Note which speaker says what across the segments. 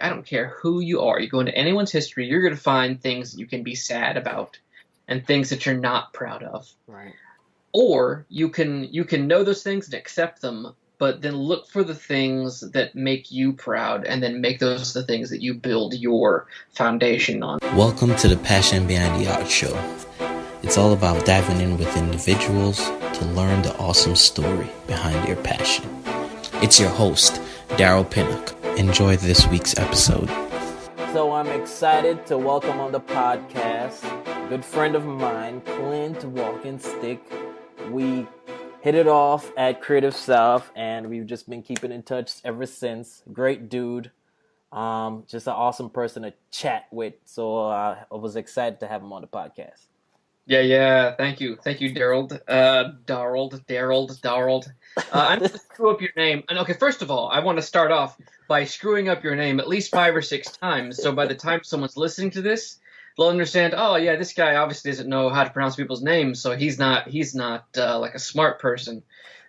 Speaker 1: I don't care who you are. You go into anyone's history, you're going to find things that you can be sad about and things that you're not proud of.
Speaker 2: Right.
Speaker 1: Or you can know those things and accept them, but then look for the things that make you proud and then make those the things that you build your foundation on.
Speaker 3: Welcome to the Passion Behind the Art Show. It's all about diving in with individuals to learn the awesome story behind your passion. It's your host, Daryl Pinnock. Enjoy this week's episode.
Speaker 2: So I'm excited to welcome on the podcast a good friend of mine, Clint Walkingstick. We hit it off at Creative South, and we've just been keeping in touch ever since. Great dude. Just an awesome person to chat with. So I was excited to have him on the podcast.
Speaker 1: Yeah. Thank you, Daryl. Daryl. I'm going to screw up your name. And okay, first of all, I want to start off by screwing up your name at least 5 or 6 times. So by the time someone's listening to this, they'll understand. Oh yeah, this guy obviously doesn't know how to pronounce people's names, so he's not like a smart person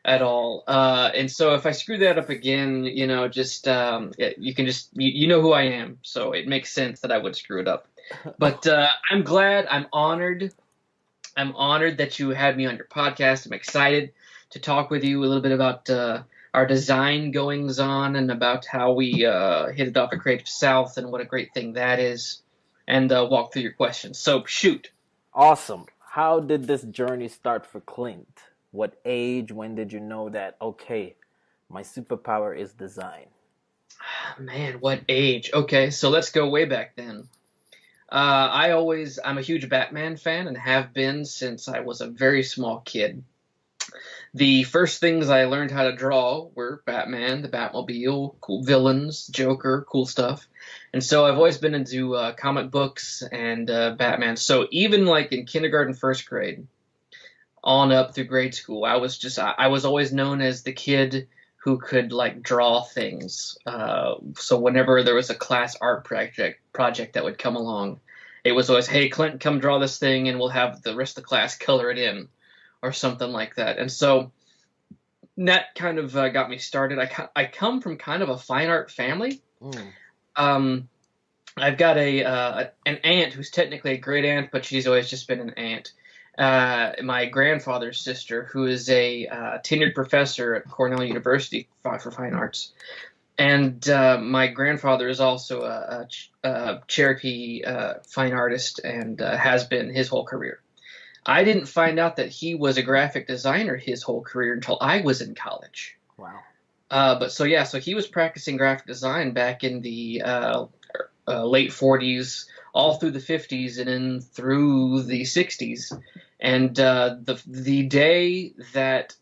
Speaker 1: at all. And so if I screw that up again, you know, you can just you know who I am, so it makes sense that I would screw it up. But I'm glad, I'm honored that you had me on your podcast. I'm excited to talk with you a little bit about our design goings on and about how we hit it off at Creative South and what a great thing that is, and walk through your questions. So shoot.
Speaker 2: Awesome. How did this journey start for Clint? What age? When did you know that, okay, my superpower is design?
Speaker 1: Man, what age? Okay, so let's go way back then. I'm a huge Batman fan and have been since I was a very small kid. The first things I learned how to draw were Batman, the Batmobile, cool villains, Joker, cool stuff. And so I've always been into comic books and Batman. So even like in kindergarten, first grade, on up through grade school, I was always known as the kid who could like draw things. So whenever there was a class art project that would come along, it was always, hey, Clint, come draw this thing and we'll have the rest of the class color it in or something like that. And so that kind of got me started. I come from kind of a fine art family. I've got an aunt who's technically a great aunt, but she's always just been an aunt. My grandfather's sister, who is a tenured professor at Cornell University for fine arts. And my grandfather is also a Cherokee fine artist and has been his whole career. I didn't find out that he was a graphic designer his whole career until I was in college.
Speaker 2: Wow.
Speaker 1: So he was practicing graphic design back in the late 40s, all through the 50s, and then through the 60s. And the day that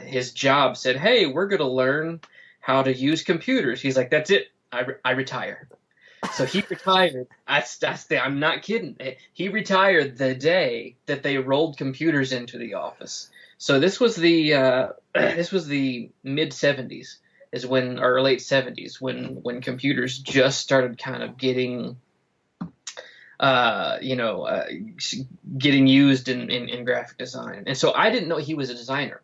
Speaker 1: his job said, hey, we're going to learn how to use computers, he's like, that's it, I retire. So he retired. I'm not kidding. He retired the day that they rolled computers into the office. So this was the mid 70s or late 70s when computers just started kind of getting getting used in graphic design. And so I didn't know he was a designer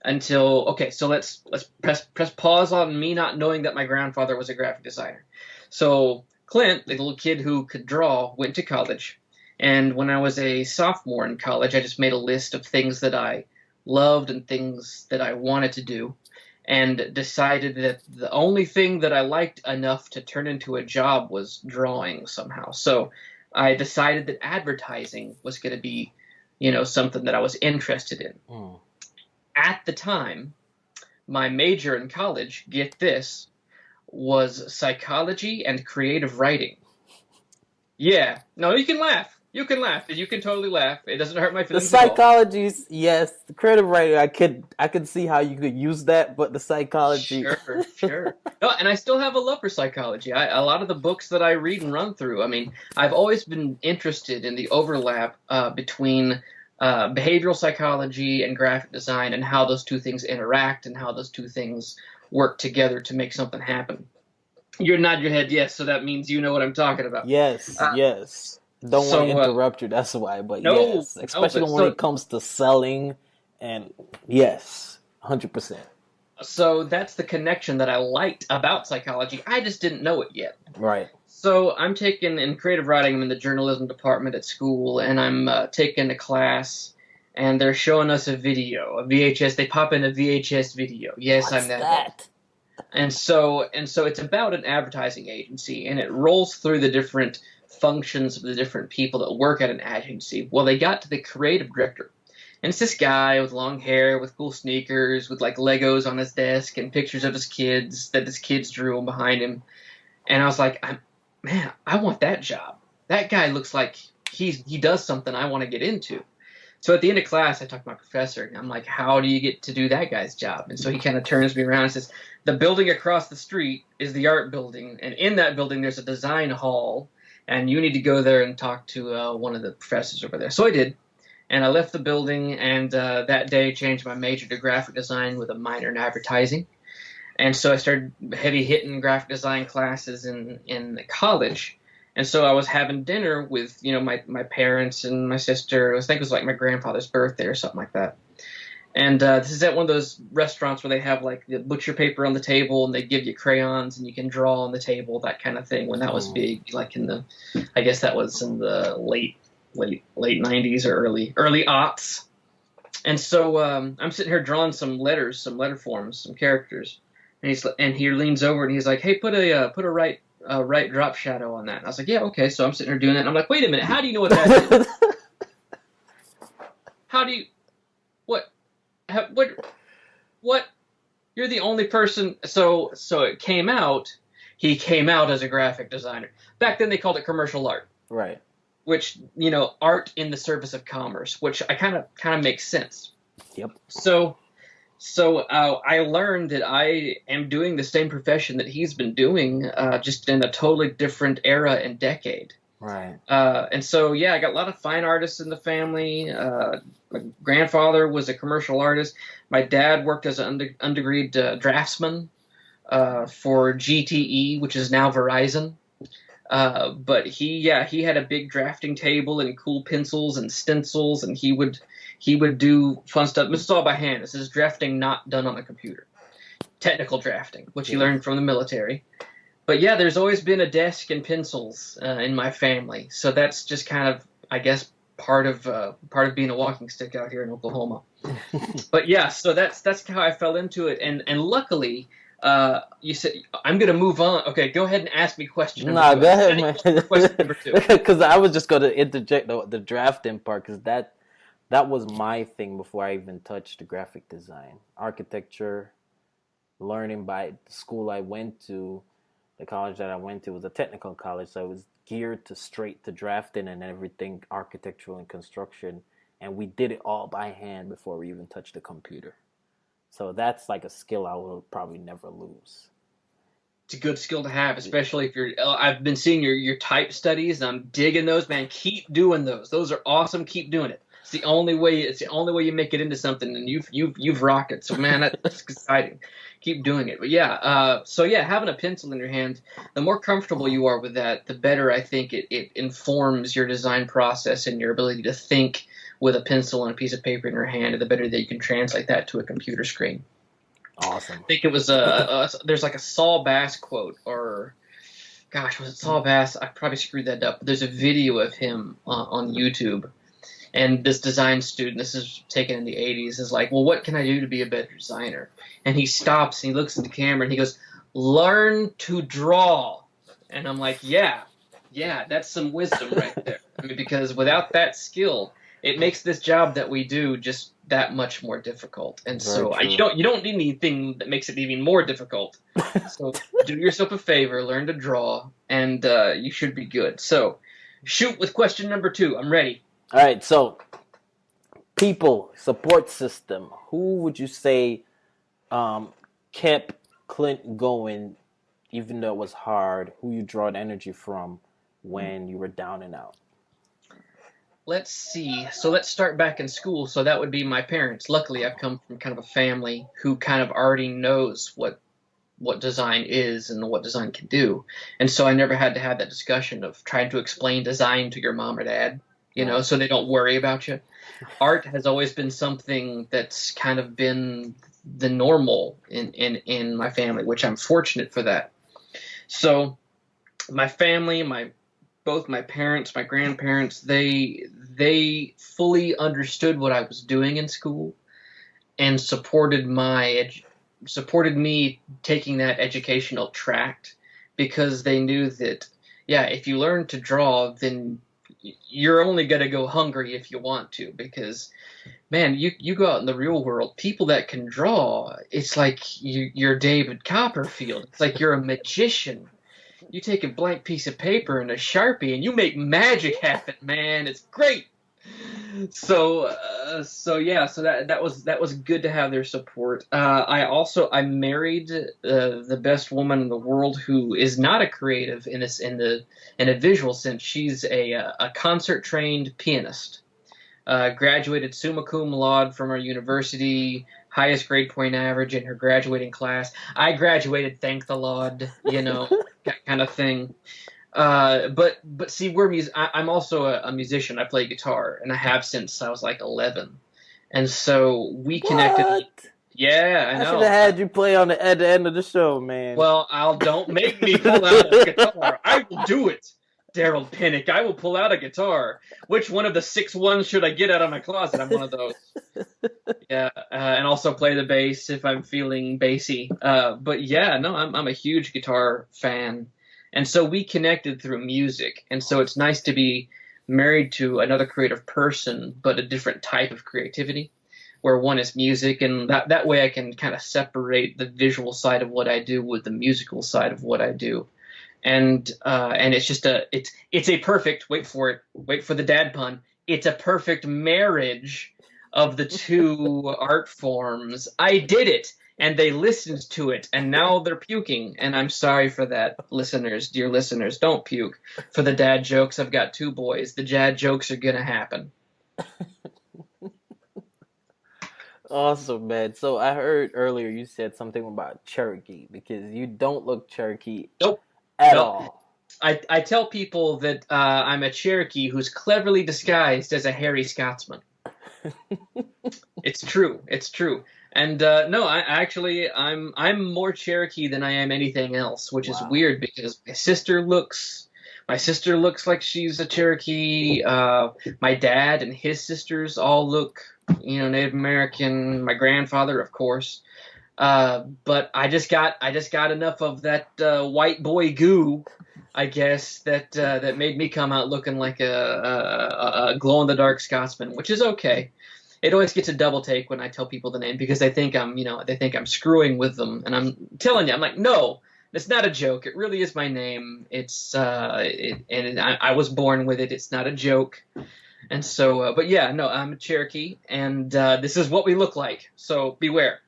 Speaker 1: until, okay, so let's press pause on me not knowing that my grandfather was a graphic designer. So Clint, the little kid who could draw, went to college. And when I was a sophomore in college, I just made a list of things that I loved and things that I wanted to do, and decided that the only thing that I liked enough to turn into a job was drawing somehow. So I decided that advertising was going to be, something that I was interested in. At the time, my major in college, get this, was psychology and creative writing. Yeah. No, you can laugh. You can totally laugh. It doesn't hurt my feelings.
Speaker 2: The psychology's, yes. The creative writing, I could see how you could use that, but the psychology.
Speaker 1: Sure. No, and I still have a love for psychology. A lot of the books that I read and run through, I mean, I've always been interested in the overlap between behavioral psychology and graphic design, and how those two things interact and how those two things work together to make something happen. You're nodding your head, yes, so that means you know what I'm talking about.
Speaker 2: Yes. Don't want to interrupt you, that's why, but yes. Especially when it comes to selling, and yes, 100%.
Speaker 1: So that's the connection that I liked about psychology. I just didn't know it yet.
Speaker 2: Right.
Speaker 1: So I'm taking, in creative writing, I'm in the journalism department at school, and I'm taking a class, and they're showing us a video, a VHS. They pop in a VHS video. Yes,
Speaker 2: What's
Speaker 1: I'm that.
Speaker 2: that?
Speaker 1: And so it's about an advertising agency, and it rolls through the different functions of the different people that work at an agency. Well, they got to the creative director. And it's this guy with long hair, with cool sneakers, with like Legos on his desk and pictures of his kids that his kids drew behind him. And I was like, man, I want that job. That guy looks like he does something I want to get into. So at the end of class, I talk to my professor, and I'm like, how do you get to do that guy's job? And so he kind of turns me around and says, the building across the street is the art building. And in that building, there's a design hall. And you need to go there and talk to one of the professors over there. So I did. And I left the building, and that day changed my major to graphic design with a minor in advertising. And so I started heavy-hitting graphic design classes in college. And so I was having dinner with, my parents and my sister. I think it was like my grandfather's birthday or something like that. And this is at one of those restaurants where they have like the butcher paper on the table, and they give you crayons and you can draw on the table, that kind of thing. When that was big, like I guess that was in the late 90s or early aughts. And so I'm sitting here drawing some letters, some letter forms, some characters. And he leans over and he's like, "Hey, put a right drop shadow on that." And I was like, "Yeah, okay." So I'm sitting here doing that, and I'm like, "Wait a minute, how do you know what that is? How do you what? You're the only person." So it came out. He came out as a graphic designer. Back then they called it commercial art.
Speaker 2: Right.
Speaker 1: Which, art in the service of commerce, which I kind of makes sense.
Speaker 2: Yep.
Speaker 1: So I learned that I am doing the same profession that he's been doing, just in a totally different era and decade.
Speaker 2: Right.
Speaker 1: And so, yeah, I got a lot of fine artists in the family. My grandfather was a commercial artist. My dad worked as an undergrad draftsman for GTE, which is now Verizon. But he had a big drafting table and cool pencils and stencils, and he would do fun stuff. This is all by hand. This is drafting not done on a computer. Technical drafting, which he learned from the military. But yeah, there's always been a desk and pencils in my family. So that's just kind of, I guess, part of being a walking stick out here in Oklahoma. But yeah, so that's how I fell into it, and luckily. You said I'm gonna move on. Okay, go ahead and ask me question number two.
Speaker 2: Go ahead, man.
Speaker 1: Question number two.
Speaker 2: Because I was just gonna interject the drafting part, because that was my thing before I even touched the graphic design, architecture. Learning by the school I went to, the college that I went to was a technical college, so it was geared straight to drafting and everything architectural and construction, and we did it all by hand before we even touched the computer. So that's like a skill I will probably never lose.
Speaker 1: It's a good skill to have, especially if you're. I've been seeing your type studies, and I'm digging those, man. Keep doing those. Those are awesome. Keep doing it. It's the only way. It's the only way you make it into something, and you've rocked it. So man, that's exciting. Keep doing it. But yeah, having a pencil in your hand, the more comfortable you are with that, the better I think it informs your design process and your ability to think with a pencil and a piece of paper in your hand, and the better that you can translate that to a computer screen.
Speaker 2: Awesome.
Speaker 1: I think it was there's like a Saul Bass quote, or gosh, was it Saul Bass? I probably screwed that up. But there's a video of him on YouTube, and this design student, this is taken in the 80s, is like, well, what can I do to be a better designer? And he stops and he looks at the camera and he goes, learn to draw. And I'm like, yeah, that's some wisdom right there. I mean, because without that skill, it makes this job that we do just that much more difficult. And so you don't need anything that makes it even more difficult. So do yourself a favor, learn to draw, and you should be good. So shoot with question number 2. I'm ready.
Speaker 2: All right. So people, support system. Who would you say kept Clint going, even though it was hard? Who you draw the energy from when you were down and out?
Speaker 1: Let's see. So let's start back in school. So that would be my parents. Luckily, I've come from kind of a family who kind of already knows what design is and what design can do. And so I never had to have that discussion of trying to explain design to your mom or dad, so they don't worry about you. Art has always been something that's kind of been the normal in my family, which I'm fortunate for that. So my family, both my parents, my grandparents, they fully understood what I was doing in school and supported me taking that educational tract, because they knew that, yeah, if you learn to draw, then you're only going to go hungry if you want to, because, man, you go out in the real world, people that can draw, it's like you're David Copperfield. It's like you're a magician. You take a blank piece of paper and a Sharpie and you make magic happen, man. It's great. So that was good to have their support. I married the best woman in the world, who is not a creative in a visual sense. She's a concert trained pianist. Graduated summa cum laude from our university, highest grade point average in her graduating class. I graduated, thank the Lord, that kind of thing. But see, I'm also a musician. I play guitar, and I have since I was like 11. And so we connected.
Speaker 2: What?
Speaker 1: Yeah, I know.
Speaker 2: I should have had you play at the end of the show, man.
Speaker 1: Well, don't make me pull out a guitar. I will do it, Daryl Pinnock. I will pull out a guitar. Which one of the 6 ones should I get out of my closet? I'm one of those. Yeah, and also play the bass if I'm feeling bassy. But yeah, no, I'm a huge guitar fan. And so we connected through music. And so it's nice to be married to another creative person, but a different type of creativity, where one is music. And that way I can kind of separate the visual side of what I do with the musical side of what I do. And it's just it's a perfect, wait for the dad pun, it's a perfect marriage of the two art forms. I did it. And they listened to it, and now they're puking. And I'm sorry for that, listeners, dear listeners. Don't puke for the dad jokes. I've got 2 boys. The dad jokes are going to happen.
Speaker 2: Awesome, man. So I heard earlier you said something about Cherokee, because you don't look Cherokee at all.
Speaker 1: I tell people that I'm a Cherokee who's cleverly disguised as a hairy Scotsman. It's true. It's true. And no, I'm more Cherokee than I am anything else, which is weird, because my sister looks like she's a Cherokee. My dad and his sisters all look, Native American. My grandfather, of course. But I just got enough of that white boy goo, I guess, that made me come out looking like a glow in the dark Scotsman, which is okay. It always gets a double take when I tell people the name, because they think I'm screwing with them, and I'm telling you, I'm like, no, it's not a joke. It really is my name. It's I was born with it. It's not a joke. And so, but yeah, no, I'm a Cherokee, and this is what we look like. So beware.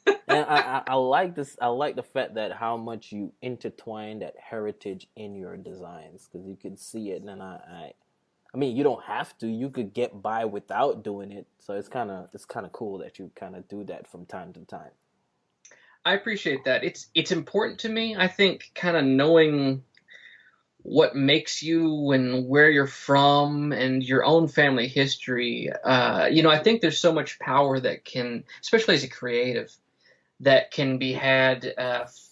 Speaker 2: And I like this. I like the fact that how much you intertwine that heritage in your designs, because you can see it, and I mean, you don't have to. You could get by without doing it. So it's kind of cool that you kind of do that from time to time.
Speaker 1: I appreciate that. It's important to me. I think kind of knowing what makes you and where you're from and your own family history. I think there's so much power that can, especially as a creative, that can be had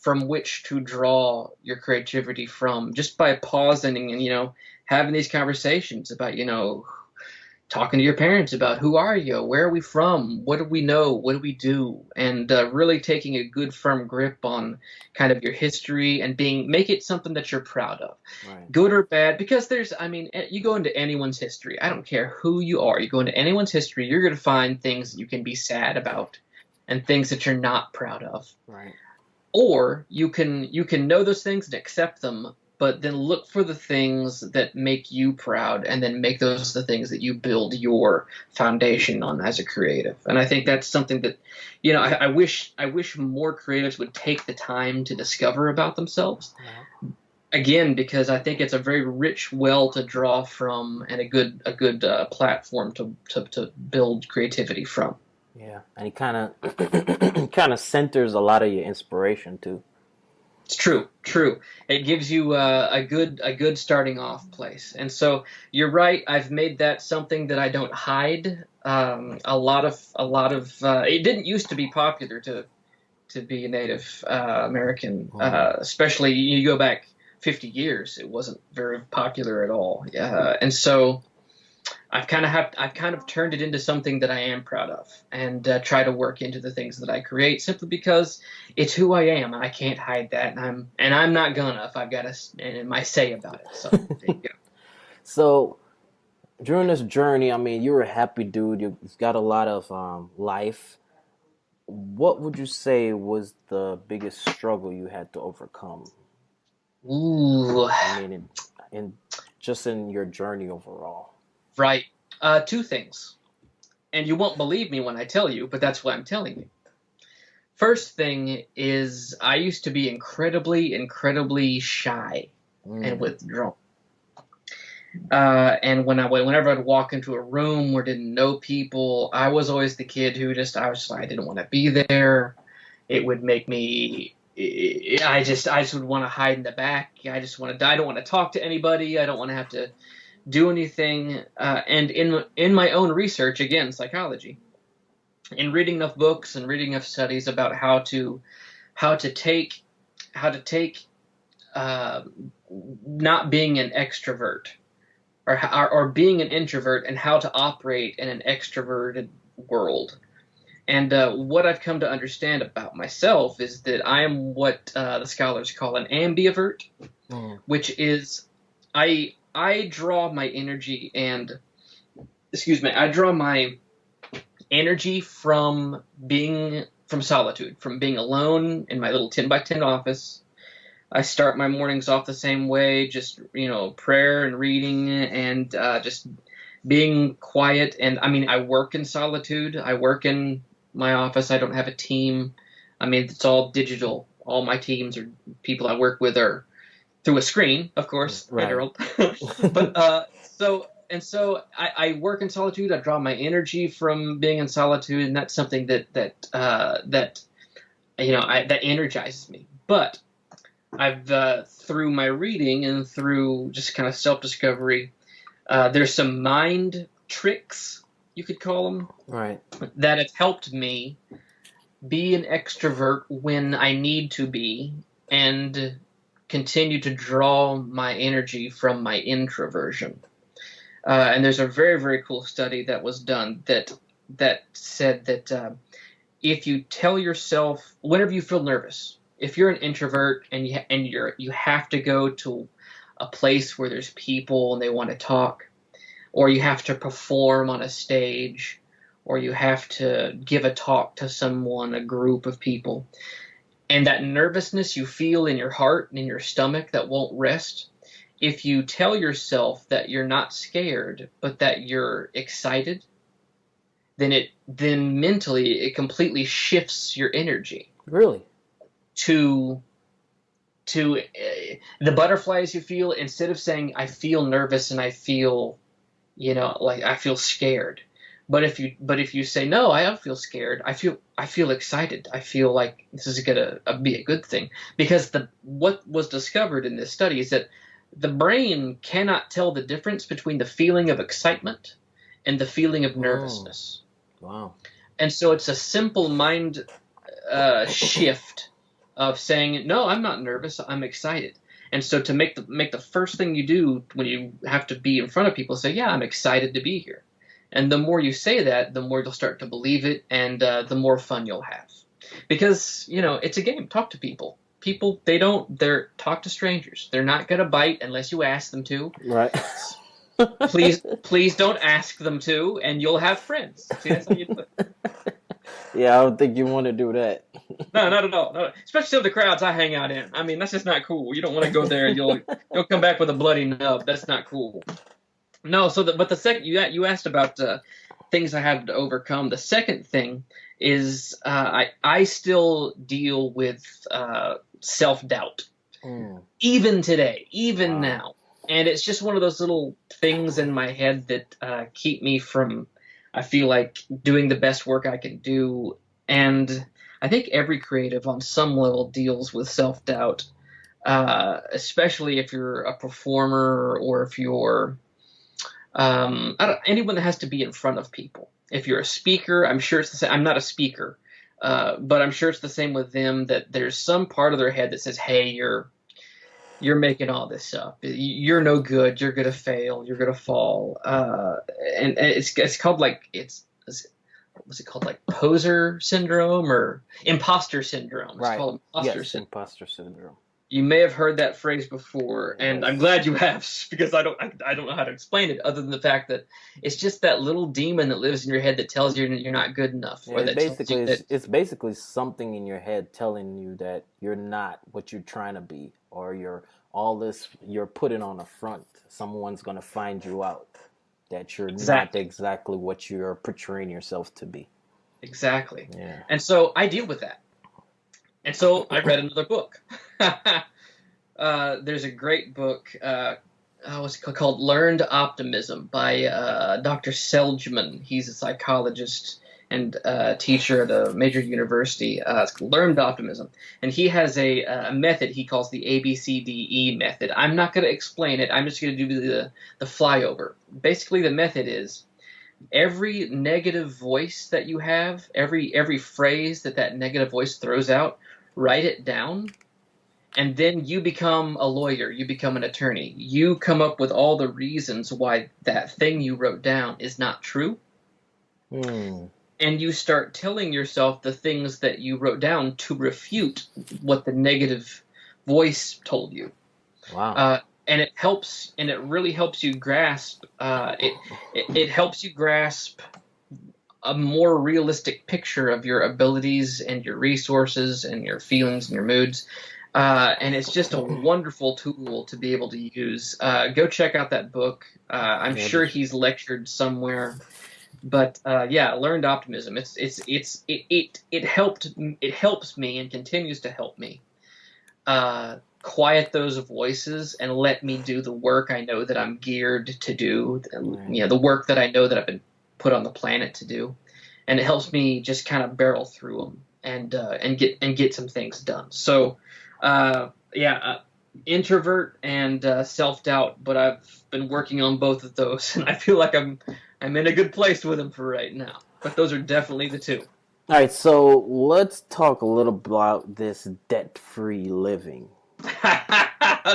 Speaker 1: from which to draw your creativity from, just by pausing and having these conversations about, talking to your parents about who are you, where are we from, what do we know, what do we do, and really taking a good firm grip on kind of your history and make it something that you're proud of, right. Good or bad, because you go into anyone's history, I don't care who you are, you go into anyone's history, you're going to find things that you can be sad about and things that you're not proud of.
Speaker 2: Right.
Speaker 1: Or you can know those things and accept them, but then look for the things that make you proud, and then make those the things that you build your foundation on as a creative. And I think that's something that, I wish more creatives would take the time to discover about themselves. Yeah. Again, because I think it's a very rich well to draw from, and a good platform to build creativity from.
Speaker 2: Yeah, and it kind of centers a lot of your inspiration too.
Speaker 1: It's true. It gives you a good starting off place. And so you're right. I've made that something that I don't hide. A lot of it didn't used to be popular to be a Native American, especially you go back 50 years. It wasn't very popular at all. And so I've kind of turned it into something that I am proud of, and try to work into the things that I create, simply because it's who I am, and I can't hide that, and I'm not gonna if I've got my say about it. So there you go.
Speaker 2: So during this journey, I mean, you're a happy dude. You've got a lot of life. What would you say was the biggest struggle you had to overcome?
Speaker 1: Ooh.
Speaker 2: I mean, in your journey overall.
Speaker 1: Right. Two things. And you won't believe me when I tell you, but that's why I'm telling you. First thing is, I used to be incredibly, incredibly shy and withdrawn. And whenever I'd walk into a room where I didn't know people, I was always the kid who I didn't want to be there. It would make me, I just would want to hide in the back. I don't want to talk to anybody. I don't want to have to do anything. And in my own research, again, psychology, in reading enough books and reading enough studies about how to take not being an extrovert or being an introvert, and how to operate in an extroverted world. And what I've come to understand about myself is that I am what the scholars call an ambivert, which is I draw my energy from solitude, from being alone in my little 10-by-10 office. I start my mornings off the same way, just, prayer and reading and just being quiet. And I mean, I work in solitude. I work in my office. I don't have a team. I mean, it's all digital. All my teams or people I work with are through a screen, of course,
Speaker 2: right.
Speaker 1: But so I work in solitude. I draw my energy from being in solitude, and that's something that energizes me. But I've through my reading and through just kind of self-discovery, there's some mind tricks, you could call them,
Speaker 2: right,
Speaker 1: that have helped me be an extrovert when I need to be, and continue to draw my energy from my introversion. And there's a very, very cool study that was done that said that if you tell yourself, whenever you feel nervous, if you're an introvert and you have to go to a place where there's people and they want to talk, or you have to perform on a stage, or you have to give a talk to someone, a group of people, and that nervousness you feel in your heart and in your stomach that won't rest, if you tell yourself that you're not scared, but that you're excited, then mentally it completely shifts your energy.
Speaker 2: Really?
Speaker 1: To the butterflies you feel, instead of saying I feel nervous and I feel, like I feel scared. But if you say, no, I don't feel scared, I feel excited. I feel like this is gonna be a good thing. Because what was discovered in this study is that the brain cannot tell the difference between the feeling of excitement and the feeling of nervousness.
Speaker 2: Wow.
Speaker 1: And so it's a simple mind shift of saying, no, I'm not nervous, I'm excited. And so to make the first thing you do when you have to be in front of people, say, yeah, I'm excited to be here. And the more you say that, the more you'll start to believe it, and the more fun you'll have. Because, it's a game. Talk to people. People, they're talk to strangers. They're not going to bite unless you ask them to.
Speaker 2: Right.
Speaker 1: Please don't ask them to, and you'll have friends. See, that's how you do it.
Speaker 2: Yeah, I don't think you want to do that.
Speaker 1: No, not at all. No. Especially some of the crowds I hang out in. I mean, that's just not cool. You don't want to go there. You'll come back with a bloody nub. That's not cool. No. But the second you asked about things I had to overcome. The second thing is I still deal with self-doubt, even today, even now, and it's just one of those little things in my head that keep me from, I feel like, doing the best work I can do. And I think every creative on some level deals with self-doubt. especially if you're a performer or if you're anyone that has to be in front of people. If you're a speaker, I'm sure it's the same. I'm not a speaker, but I'm sure it's the same with them, that there's some part of their head that says, hey, you're making all this up. You're no good. You're going to fail. You're going to fall. And it's called what's it called? Like poser syndrome or imposter syndrome. It's called
Speaker 2: imposter syndrome.
Speaker 1: You may have heard that phrase before, and I'm glad you have, because I don't know how to explain it other than the fact that it's just that little demon that lives in your head that tells you you're not good enough.
Speaker 2: Yeah, it's basically something in your head telling you that you're not what you're trying to be, or you're putting on a front. Someone's going to find you out that you're not exactly what you're portraying yourself to be.
Speaker 1: Exactly.
Speaker 2: Yeah.
Speaker 1: And so I deal with that. And so I read another book. There's a great book, what's it called? Learned Optimism by Dr. Seligman. He's a psychologist and teacher at a major university. It's called Learned Optimism. And he has a method he calls the ABCDE method. I'm not going to explain it. I'm just going to do the flyover. Basically, the method is every negative voice that you have, every phrase that negative voice throws out, write it down, and then you become a lawyer. You become an attorney. You come up with all the reasons why that thing you wrote down is not true. And you start telling yourself the things that you wrote down to refute what the negative voice told you.
Speaker 2: Wow.
Speaker 1: And it helps, and it really helps you grasp. It helps you grasp a more realistic picture of your abilities and your resources and your feelings and your moods. And it's just a wonderful tool to be able to use. Go check out that book. I'm sure he's lectured somewhere. But Learned Optimism. It helps me and continues to help me quiet those voices and let me do the work I know that I'm geared to do. The work that I know that I've been put on the planet to do, and it helps me just kind of barrel through them and get some things done. So introvert and self-doubt, but I've been working on both of those, and I feel like I'm in a good place with them for right now. But those are definitely the two.
Speaker 2: All right, so let's talk a little about this debt-free living.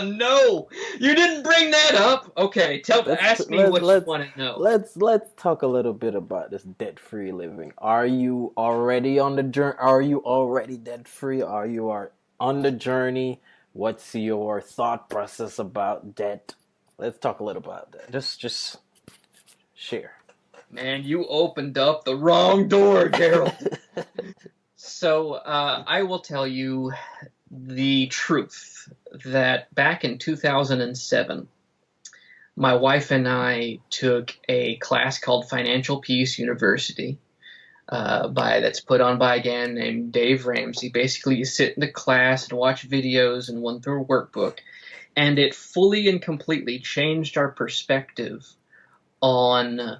Speaker 1: No, you didn't bring that up. Okay, ask me what you want to know.
Speaker 2: Let's talk a little bit about this debt-free living. Are you already on the journey? Are you already debt-free? Are you on the journey? What's your thought process about debt? Let's talk a little about that. Just share.
Speaker 1: Man, you opened up the wrong door, Daryl. So I will tell you the truth that back in 2007, my wife and I took a class called Financial Peace University that's put on by a guy named Dave Ramsey. Basically, you sit in the class and watch videos and run through a workbook, and it fully and completely changed our perspective on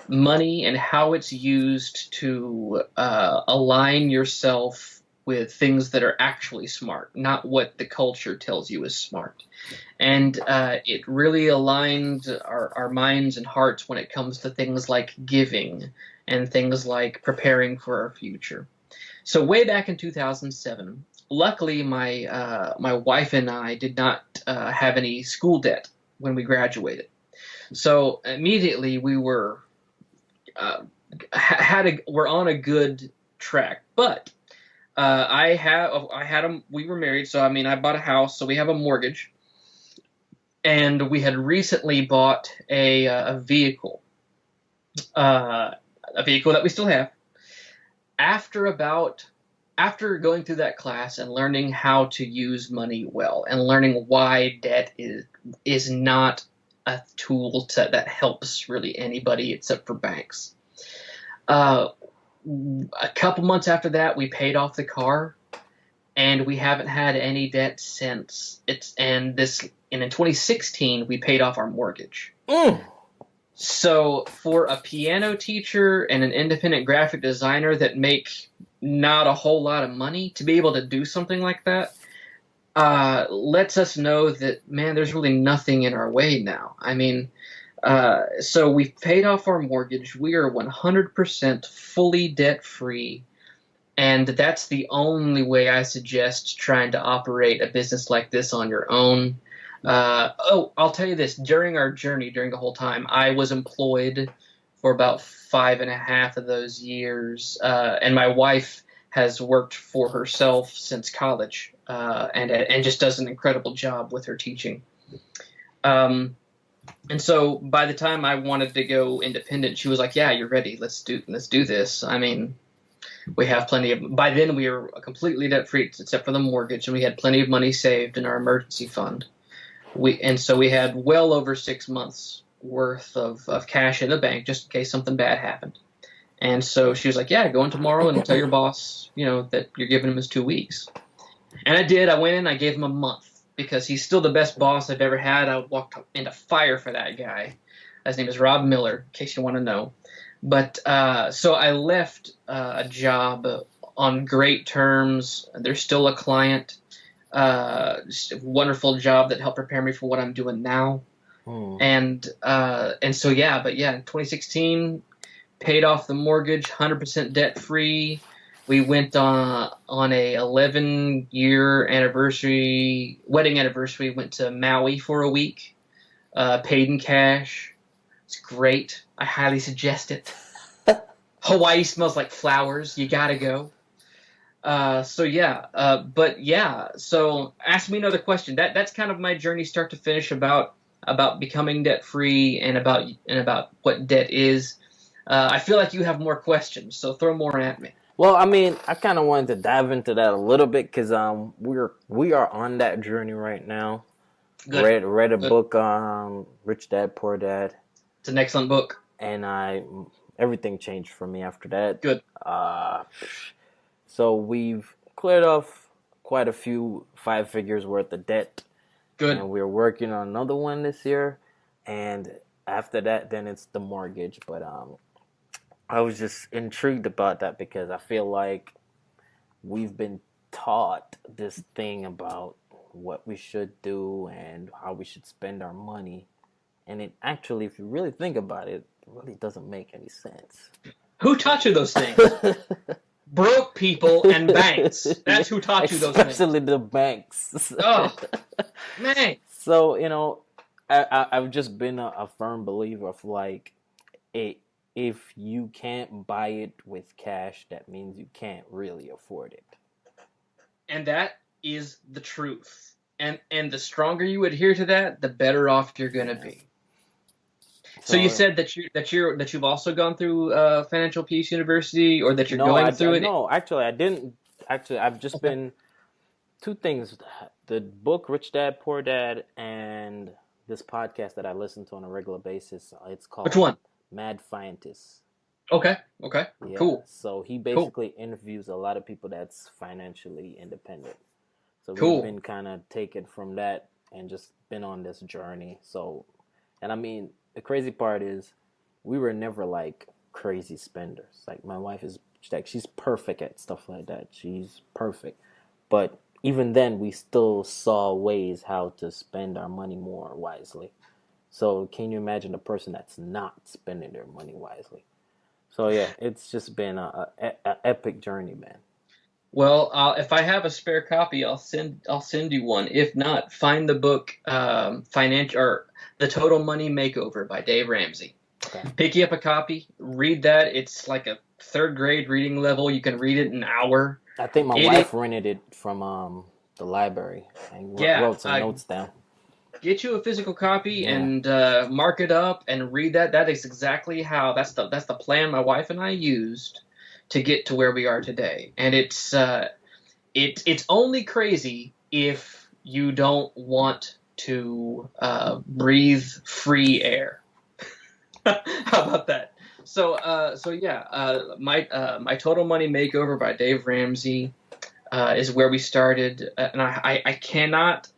Speaker 1: money and how it's used to align yourself with things that are actually smart, not what the culture tells you is smart. And it really aligned our minds and hearts when it comes to things like giving and things like preparing for our future. So way back in 2007, luckily my wife and I did not have any school debt when we graduated. So immediately we were we're on a good track. But we were married, so I bought a house, so we have a mortgage, and we had recently bought a vehicle that we still have. After going through that class and learning how to use money well, and learning why debt is not a tool that helps really anybody except for banks. A couple months after that, we paid off the car, and we haven't had any debt since. And in 2016, we paid off our mortgage. So for a piano teacher and an independent graphic designer that make not a whole lot of money, to be able to do something like that, lets us know that, man, there's really nothing in our way now. I mean, so we've paid off our mortgage. We are 100% fully debt free. And that's the only way I suggest trying to operate a business like this on your own. I'll tell you this. During our journey, during the whole time, I was employed for about 5.5 of those years. And my wife has worked for herself since college, and just does an incredible job with her teaching. And so by the time I wanted to go independent, she was like, "Yeah, you're ready. Let's do this." I mean, we have plenty of. By then, we were completely debt free except for the mortgage, and we had plenty of money saved in our emergency fund. So we had well over 6 months worth of cash in the bank just in case something bad happened. And so she was like, "Yeah, go in tomorrow and tell your boss, that you're giving him his 2 weeks." And I did. I went in. I gave him a month because he's still the best boss I've ever had. I walked into fire for that guy. His name is Rob Miller, in case you want to know. But so I left a job on great terms. They're still a client. Just a wonderful job that helped prepare me for what I'm doing now. And so in 2016, paid off the mortgage, 100% debt free. We went on a 11-year wedding anniversary. Went to Maui for a week, paid in cash. It's great. I highly suggest it. Hawaii smells like flowers. You gotta go. So ask me another question. That's kind of my journey, start to finish, about becoming debt free and about what debt is. I feel like you have more questions, so throw more at me.
Speaker 2: Well, I mean, I kind of wanted to dive into that a little bit because we are on that journey right now.
Speaker 1: Good.
Speaker 2: Read a book on Rich Dad Poor Dad.
Speaker 1: It's an excellent book,
Speaker 2: and everything changed for me after that.
Speaker 1: Good.
Speaker 2: So we've cleared off quite a few 5 figures worth of debt.
Speaker 1: Good.
Speaker 2: And we're working on another one this year, and after that, then it's the mortgage. But I was just intrigued about that because I feel like we've been taught this thing about what we should do and how we should spend our money. And it actually, if you really think about it, really doesn't make any sense.
Speaker 1: Who taught you those things? Broke people and banks. That's who taught you those things.
Speaker 2: Especially the banks.
Speaker 1: Oh, man.
Speaker 2: So, I've just been a firm believer of if you can't buy it with cash, that means you can't really afford it. And
Speaker 1: that is the truth. And the stronger you adhere to that, the better off you're going to be. So you said that you've also gone through Financial Peace University, or that you're going through it?
Speaker 2: No, actually, I didn't. Actually, I've just been 2 things: the book Rich Dad Poor Dad, and this podcast that I listen to on a regular basis. It's called
Speaker 1: Which one?
Speaker 2: Mad Scientist.
Speaker 1: Okay. Yeah. Cool.
Speaker 2: So he basically interviews a lot of people that's financially independent. So
Speaker 1: we've
Speaker 2: been kind of taken from that and just been on this journey. So, and I mean, the crazy part is we were never like crazy spenders. Like my wife is she's perfect at stuff like that. She's perfect. But even then we still saw ways how to spend our money more wisely. So can you imagine a person that's not spending their money wisely? So yeah, it's just been a epic journey, man.
Speaker 1: Well, if I have a spare copy, I'll send you one. If not, find the book The Total Money Makeover by Dave Ramsey.
Speaker 2: Okay.
Speaker 1: Pick you up a copy, read that. It's like a 3rd grade reading level. You can read it in an hour.
Speaker 2: I think my wife rented it from the library and wrote some notes down.
Speaker 1: Get you a physical copy and mark it up and read that. That is exactly how. That's the plan my wife and I used to get to where we are today. And it's only crazy if you don't want to breathe free air. How about that? So my Total Money Makeover by Dave Ramsey is where we started, and I cannot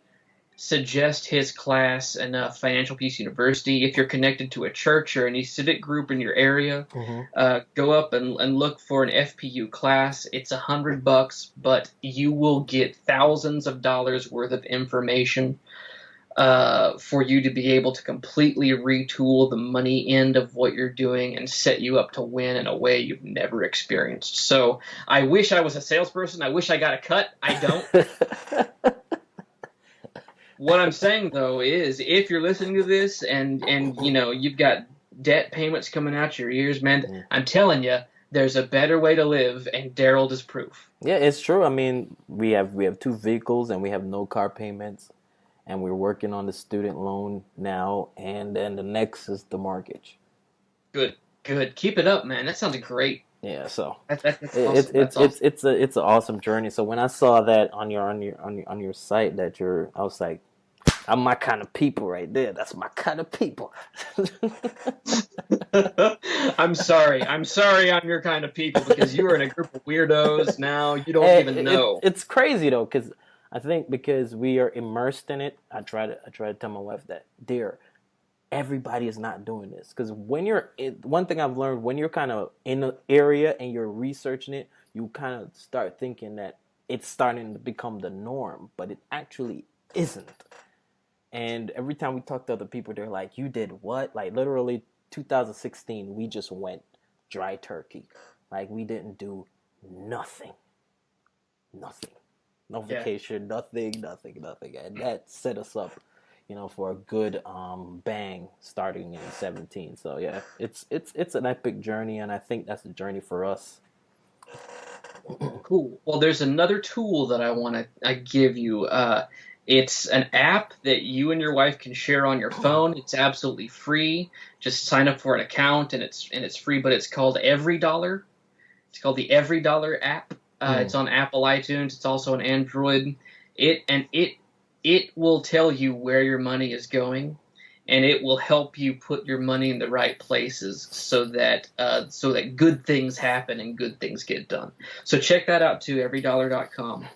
Speaker 1: suggest his class in Financial Peace University. If you're connected to a church or any civic group in your area, go up and look for an FPU class. It's $100, but you will get thousands of dollars worth of information for you to be able to completely retool the money end of what you're doing and set you up to win in a way you've never experienced. So I wish I was a salesperson. I wish I got a cut. I don't. What I'm saying, though, is if you're listening to this and you've got debt payments coming out your ears, man, I'm telling you, there's a better way to live, and Daryl is proof.
Speaker 2: Yeah, it's true. I mean, we have 2 vehicles and we have no car payments. And we're working on the student loan now, and then the next is the mortgage.
Speaker 1: Good. Keep it up, man. That sounds great.
Speaker 2: Yeah, so
Speaker 1: that's awesome.
Speaker 2: It's an awesome journey. So when I saw that on your site I was like, I'm my kind of people right there. That's my kind of people.
Speaker 1: I'm sorry I'm your kind of people, because you are in a group of weirdos now. You don't even know.
Speaker 2: It's crazy though, because I think because we are immersed in it, I try to tell my wife that, dear, everybody is not doing this. Because one thing I've learned, when you're kind of in the area and you're researching it, you kind of start thinking that it's starting to become the norm, but it actually isn't. And every time we talk to other people, they're like, you did what? Like literally 2016, we just went dry turkey. Like we didn't do nothing. No vacation, nothing, and that set us up, for a good bang starting in 17. So yeah, it's an epic journey, and I think that's a journey for us.
Speaker 1: Cool. Well, there's another tool that I give you. It's an app that you and your wife can share on your phone. It's absolutely free. Just sign up for an account, and it's free. But it's called EveryDollar. It's called the EveryDollar app. It's on Apple iTunes. It's also on Android. It will tell you where your money is going, and it will help you put your money in the right places so that good things happen and good things get done. So check that out too, everydollar.com,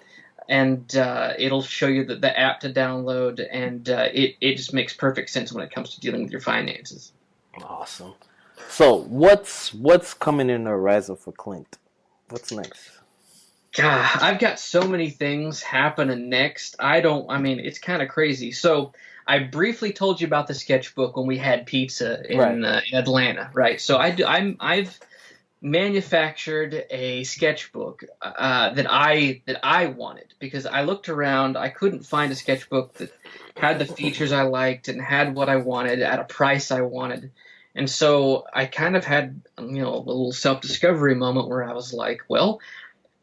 Speaker 1: and it'll show you the app to download, and it just makes perfect sense when it comes to dealing with your finances.
Speaker 2: Awesome. So what's coming in the horizon for Clint? What's next?
Speaker 1: God, I've got so many things happening next. It's kind of crazy. So I briefly told you about the sketchbook when we had pizza in Atlanta, right? So I've manufactured a sketchbook that I wanted, because I looked around. I couldn't find a sketchbook that had the features I liked and had what I wanted at a price I wanted. And so I kind of had a little self-discovery moment where I was like, well,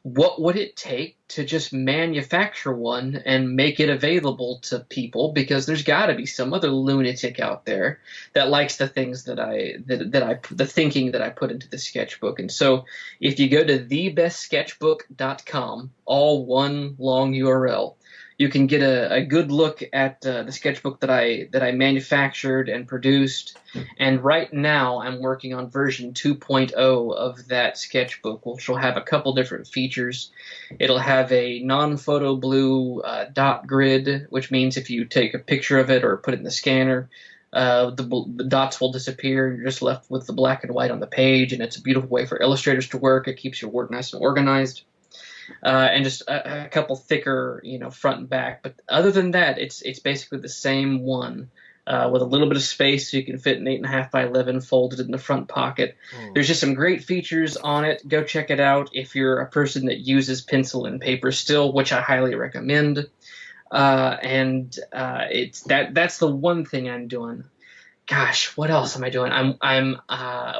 Speaker 1: what would it take to just manufacture one and make it available to people? Because there's got to be some other lunatic out there that likes the things the thinking that I put into the sketchbook. And so if you go to thebestsketchbook.com, all one long URL, you can get a good look at the sketchbook that I manufactured and produced. And right now I'm working on version 2.0 of that sketchbook, which will have a couple different features. It'll have a non-photo blue dot grid, which means if you take a picture of it or put it in the scanner, the dots will disappear. You're just left with the black and white on the page, and it's a beautiful way for illustrators to work. It keeps your work nice and organized. And just a couple thicker, front and back. But other than that, it's basically the same one with a little bit of space, so you can fit an 8.5 by 11 folded in the front pocket. There's just some great features on it. Go check it out if you're a person that uses pencil and paper still, which I highly recommend. That's the one thing I'm doing. Gosh, what else am I doing? I'm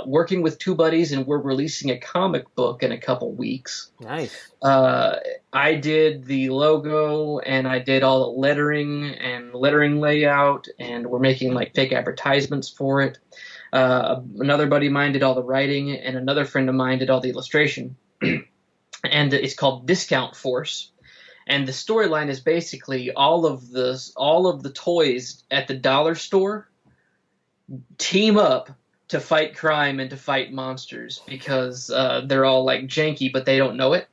Speaker 1: working with 2 buddies, and we're releasing a comic book in a couple weeks.
Speaker 2: Nice.
Speaker 1: I did the logo, and I did all the lettering layout, and we're making like fake advertisements for it. Another buddy of mine did all the writing, and another friend of mine did all the illustration. And it's called Discount Force. And the storyline is basically all of the toys at the dollar store team up to fight crime and to fight monsters, because they're all like janky, but they don't know it.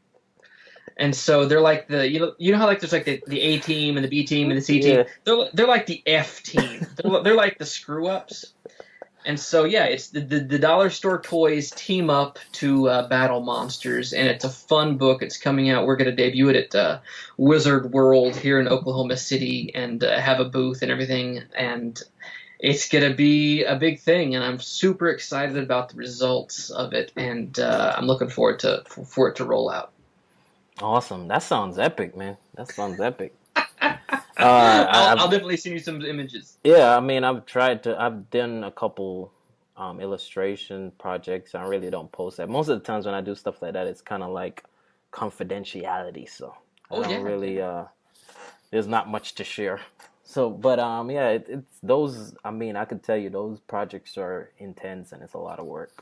Speaker 1: And so they're like you know how like there's like the A team and the B team and the C team.
Speaker 2: Yeah.
Speaker 1: They're like the F team. They're like the screw ups. And so yeah, it's the dollar store toys team up to battle monsters, and it's a fun book. It's coming out. We're going to debut it at Wizard World here in Oklahoma City, and have a booth and everything. And it's going to be a big thing, and I'm super excited about the results of it, and I'm looking forward for it to roll out.
Speaker 2: Awesome. That sounds epic, man. That sounds epic.
Speaker 1: I'll definitely send you some images.
Speaker 2: Yeah, I mean, I've done a couple illustration projects. I really don't post that. Most of the times when I do stuff like that, it's kind of like confidentiality. So I don't really, there's not much to share. So, but yeah, it's those, I mean, I could tell you those projects are intense and it's a lot of work.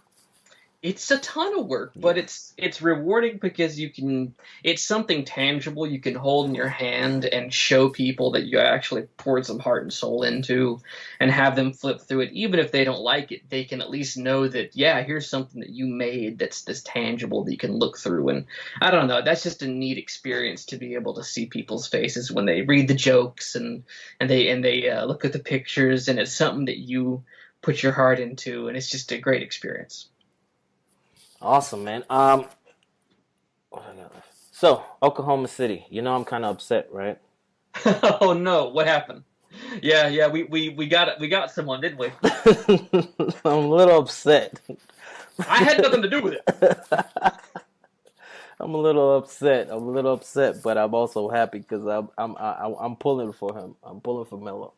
Speaker 1: It's a ton of work, but it's rewarding because it's something tangible you can hold in your hand and show people that you actually poured some heart and soul into, and have them flip through it. Even if they don't like it, they can at least know that, yeah, here's something that you made that's this tangible that you can look through. And I don't know, that's just a neat experience to be able to see people's faces when they read the jokes and they look at the pictures, and it's something that you put your heart into, and it's just a great experience.
Speaker 2: Awesome, man. What I got left? So, Oklahoma City. You know I'm kind of upset, right?
Speaker 1: Oh no, what happened? Yeah, we got someone, didn't we?
Speaker 2: I'm a little upset.
Speaker 1: I had nothing to do with it.
Speaker 2: I'm a little upset, but I'm also happy because I'm pulling for him. I'm pulling for Melo.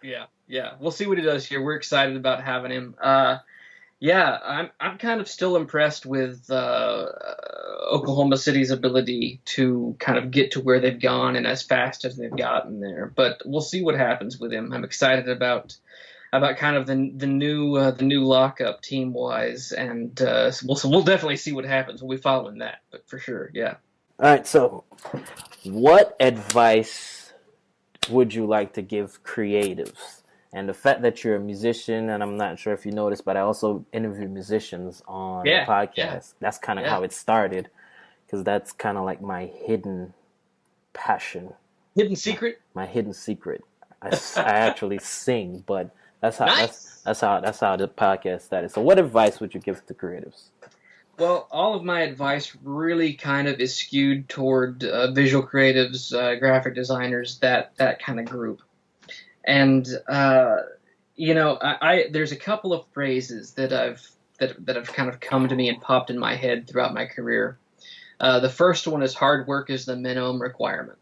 Speaker 1: Yeah. We'll see what he does here. We're excited about having him. Yeah, I'm kind of still impressed with Oklahoma City's ability to kind of get to where they've gone and as fast as they've gotten there. But we'll see what happens with him. I'm excited about kind of the new lockup team wise, and we'll definitely see what happens. We'll be following that, but for sure, yeah.
Speaker 2: All right. So, what advice would you like to give creatives? And the fact that you're a musician, and I'm not sure if you noticed, but I also interview musicians on the podcast. Yeah. That's kind of how it started, because that's kind of like my hidden passion.
Speaker 1: Hidden secret?
Speaker 2: My hidden secret. I actually sing, but that's how that's how the podcast started. So what advice would you give to creatives?
Speaker 1: Well, all of my advice really kind of is skewed toward visual creatives, graphic designers, that kind of group. And there's a couple of phrases that have kind of come to me and popped in my head throughout my career. The first one is hard work is the minimum requirement,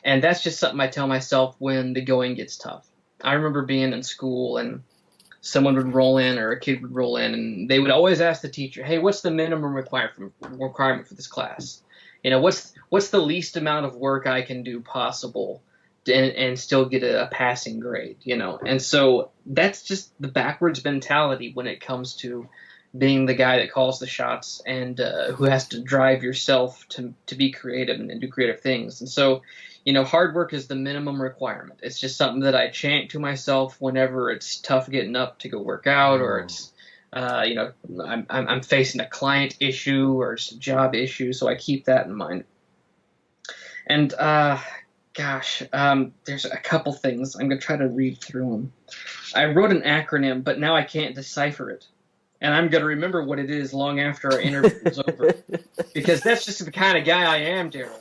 Speaker 1: and that's just something I tell myself when the going gets tough. I remember being in school and someone would roll in, or a kid would roll in, and they would always ask the teacher, "Hey, what's the minimum requirement for this class? What's the least amount of work I can do possible?" And still get a passing grade, And so that's just the backwards mentality when it comes to being the guy that calls the shots and who has to drive yourself to be creative and do creative things. And so, hard work is the minimum requirement. It's just something that I chant to myself whenever it's tough getting up to go work out, or it's, I'm facing a client issue or it's a job issue. So I keep that in mind. And, there's a couple things. I'm going to try to read through them. I wrote an acronym, but now I can't decipher it. And I'm going to remember what it is long after our interview is over. Because that's just the kind of guy I am, Daryl.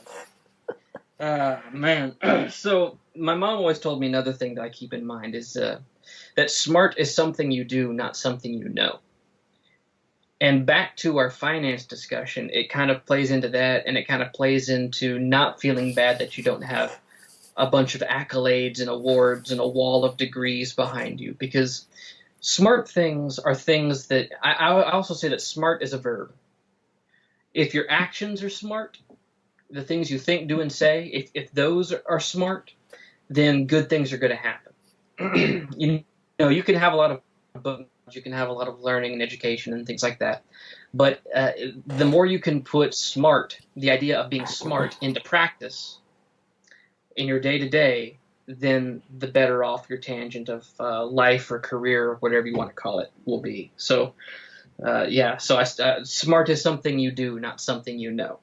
Speaker 1: Man. So my mom always told me another thing that I keep in mind is that smart is something you do, not something you know. And back to our finance discussion, it kind of plays into that, and it kind of plays into not feeling bad that you don't have a bunch of accolades and awards and a wall of degrees behind you, because smart things are things that I also say that smart is a verb. If your actions are smart, the things you think, do, and say, if those are smart, then good things are going to happen. You can have a lot of books, you can have a lot of learning and education and things like that, but the more you can put smart, the idea of being smart, into practice in your day-to-day, then the better off your tangent of life or career or whatever you want to call it will be. So, smart is something you do, not something you know.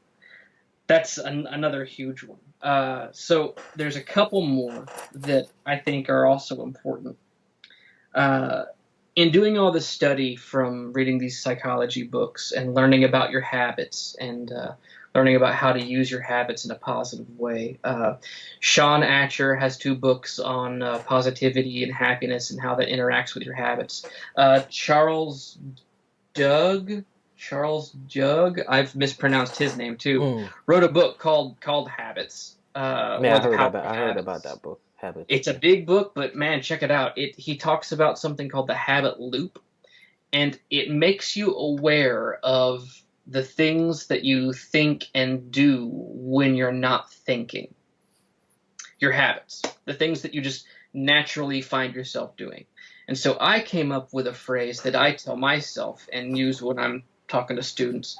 Speaker 1: That's another huge one. So there's a couple more that I think are also important. In doing all this study from reading these psychology books and learning about your habits and learning about how to use your habits in a positive way, Sean Atcher has 2 books on positivity and happiness and how that interacts with your habits. Charles Jug, I've mispronounced his name too, wrote a book called Habits.
Speaker 2: I heard about that book. Habits.
Speaker 1: It's a big book, but man, check it out. He talks about something called the habit loop, and it makes you aware of the things that you think and do when you're not thinking. Your habits, the things that you just naturally find yourself doing. And so I came up with a phrase that I tell myself and use when I'm talking to students,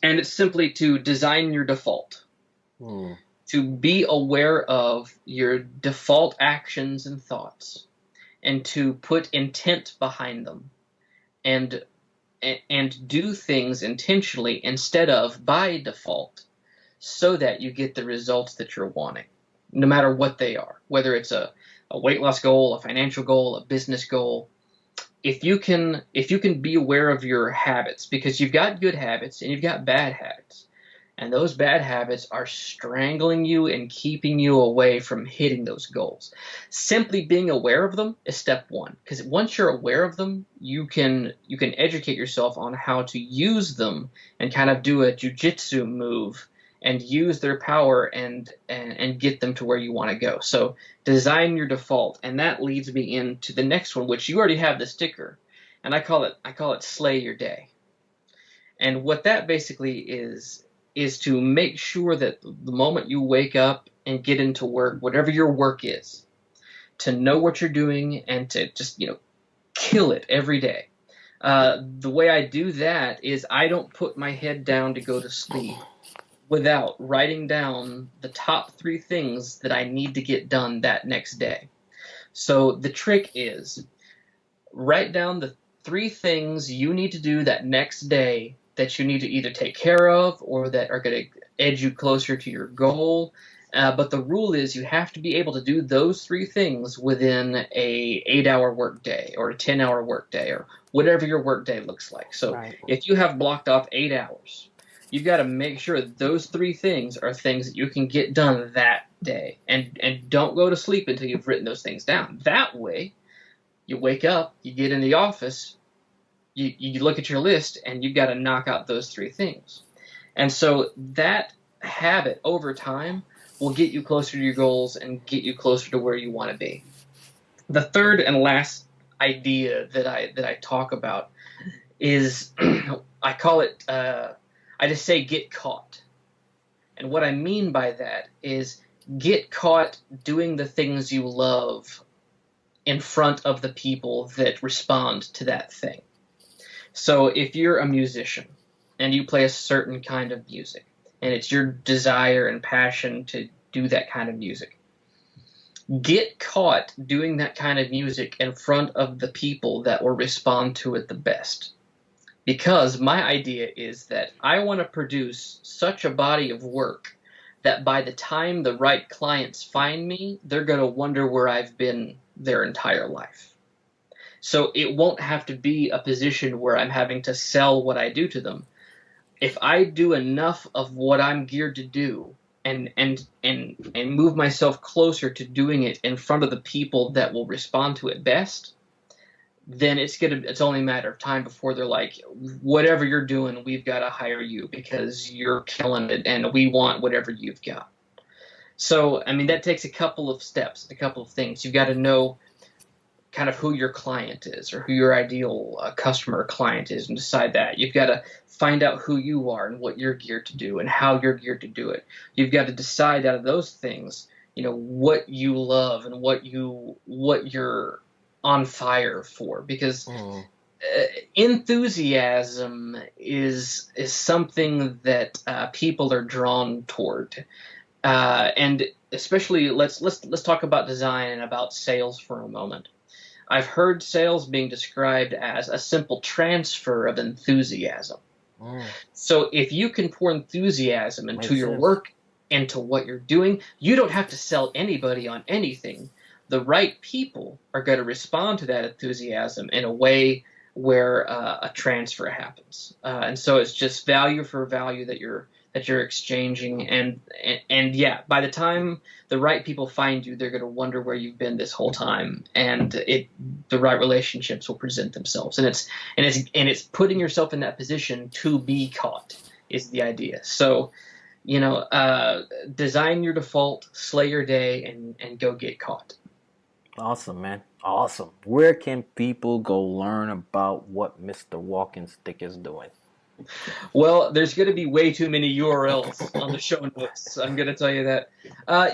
Speaker 1: and it's simply to design your default. To be aware of your default actions and thoughts, and to put intent behind them, and do things intentionally instead of by default, so that you get the results that you're wanting, no matter what they are, whether it's a weight loss goal, a financial goal, a business goal. If you can be aware of your habits, because you've got good habits and you've got bad habits, and those bad habits are strangling you and keeping you away from hitting those goals. Simply being aware of them is step 1, because once you're aware of them, you can educate yourself on how to use them and kind of do a jujitsu move and use their power and get them to where you want to go. So design your default, and that leads me into the next one, which you already have the sticker, and I call it Slay Your Day. And what that basically is to make sure that the moment you wake up and get into work, whatever your work is, to know what you're doing and to just, kill it every day. The way I do that is I don't put my head down to go to sleep without writing down the top 3 things that I need to get done that next day. So the trick is write down the 3 things you need to do that next day that you need to either take care of or that are going to edge you closer to your goal. But the rule is you have to be able to do those 3 things within a 8-hour work day or a 10-hour work day or whatever your work day looks like. So if you have blocked off 8 hours, you've got to make sure those 3 things are things that you can get done that day. And don't go to sleep until you've written those things down. That way, you wake up, you get in the office, you look at your list, and you've got to knock out those 3 things. And so that habit over time will get you closer to your goals and get you closer to where you want to be. The third and last idea that I talk about is I call it, I just say get caught. And what I mean by that is get caught doing the things you love in front of the people that respond to that thing. So if you're a musician and you play a certain kind of music and it's your desire and passion to do that kind of music, get caught doing that kind of music in front of the people that will respond to it the best. Because my idea is that I want to produce such a body of work that by the time the right clients find me, they're going to wonder where I've been their entire life. So it won't have to be a position where I'm having to sell what I do to them. If I do enough of what I'm geared to do and move myself closer to doing it in front of the people that will respond to it best, then it's only a matter of time before they're like, whatever you're doing, we've got to hire you because you're killing it and we want whatever you've got. So, I mean, that takes a couple of steps, a couple of things. You've got to know kind of who your client is or who your ideal customer or client is and decide that. You've got to find out who you are and what you're geared to do and how you're geared to do it. You've got to decide out of those things, what you love and what you're on fire for, because enthusiasm is something that people are drawn toward, and especially let's talk about design and about sales for a moment. I've heard sales being described as a simple transfer of enthusiasm. So if you can pour enthusiasm into
Speaker 2: Makes
Speaker 1: your
Speaker 2: sense.
Speaker 1: work and to what you're doing, you don't have to sell anybody on anything. The right people are going to respond to that enthusiasm in a way where a transfer happens, and so it's just value for value that you're exchanging, and yeah, by the time the right people find you, they're going to wonder where you've been this whole time, and the right relationships will present themselves, and it's putting yourself in that position to be caught is the idea. So, design your default, slay your day, and go get caught.
Speaker 2: Awesome, man. Awesome. Where can people go learn about what Mr. Walkingstick is doing?
Speaker 1: Well, there's going to be way too many URLs on the show notes. I'm going to tell you that.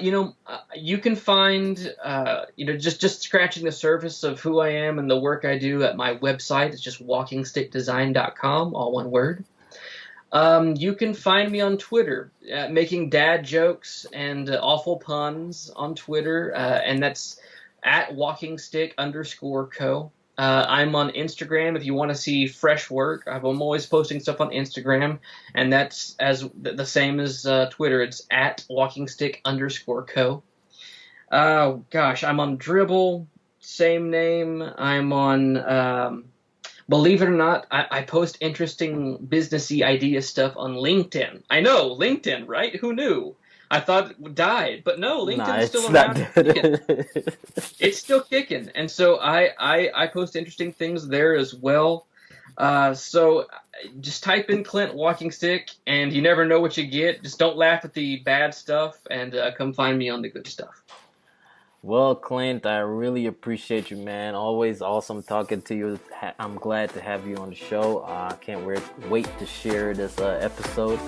Speaker 1: You can find, just scratching the surface of who I am and the work I do at my website. It's just walkingstickdesign.com, all one word. You can find me on Twitter, making dad jokes and awful puns on Twitter, and that's at walkingstick_co. I'm on Instagram if you want to see fresh work. I'm always posting stuff on Instagram, and that's as the same as Twitter. It's at walkingstick_co. Gosh, I'm on Dribble, same name. I'm on, believe it or not, I post interesting businessy idea stuff on LinkedIn. I know, LinkedIn, right? Who knew? I thought it died, but no, LinkedIn's still around. It's still kicking, and so I post interesting things there as well. So just type in Clint Walkingstick, and you never know what you get. Just don't laugh at the bad stuff, and come find me on the good stuff.
Speaker 2: Well, Clint, I really appreciate you, man. Always awesome talking to you. I'm glad to have you on the show. I can't wait to share this episode.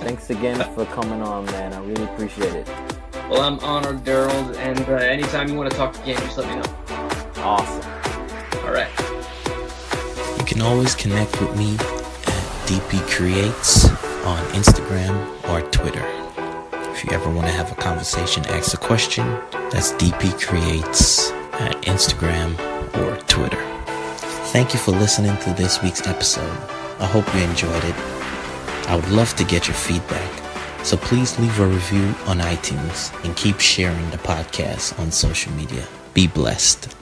Speaker 2: Thanks again for coming on, man. I really appreciate it.
Speaker 1: Well, I'm honored, Daryl, and anytime you want to talk again, just let me know.
Speaker 2: Awesome.
Speaker 1: All right.
Speaker 3: You can always connect with me at DPCREATES on Instagram or Twitter. If you ever want to have a conversation, ask a question, that's DPCREATES at Instagram or Twitter. Thank you for listening to this week's episode. I hope you enjoyed it. I would love to get your feedback, so please leave a review on iTunes and keep sharing the podcast on social media. Be blessed.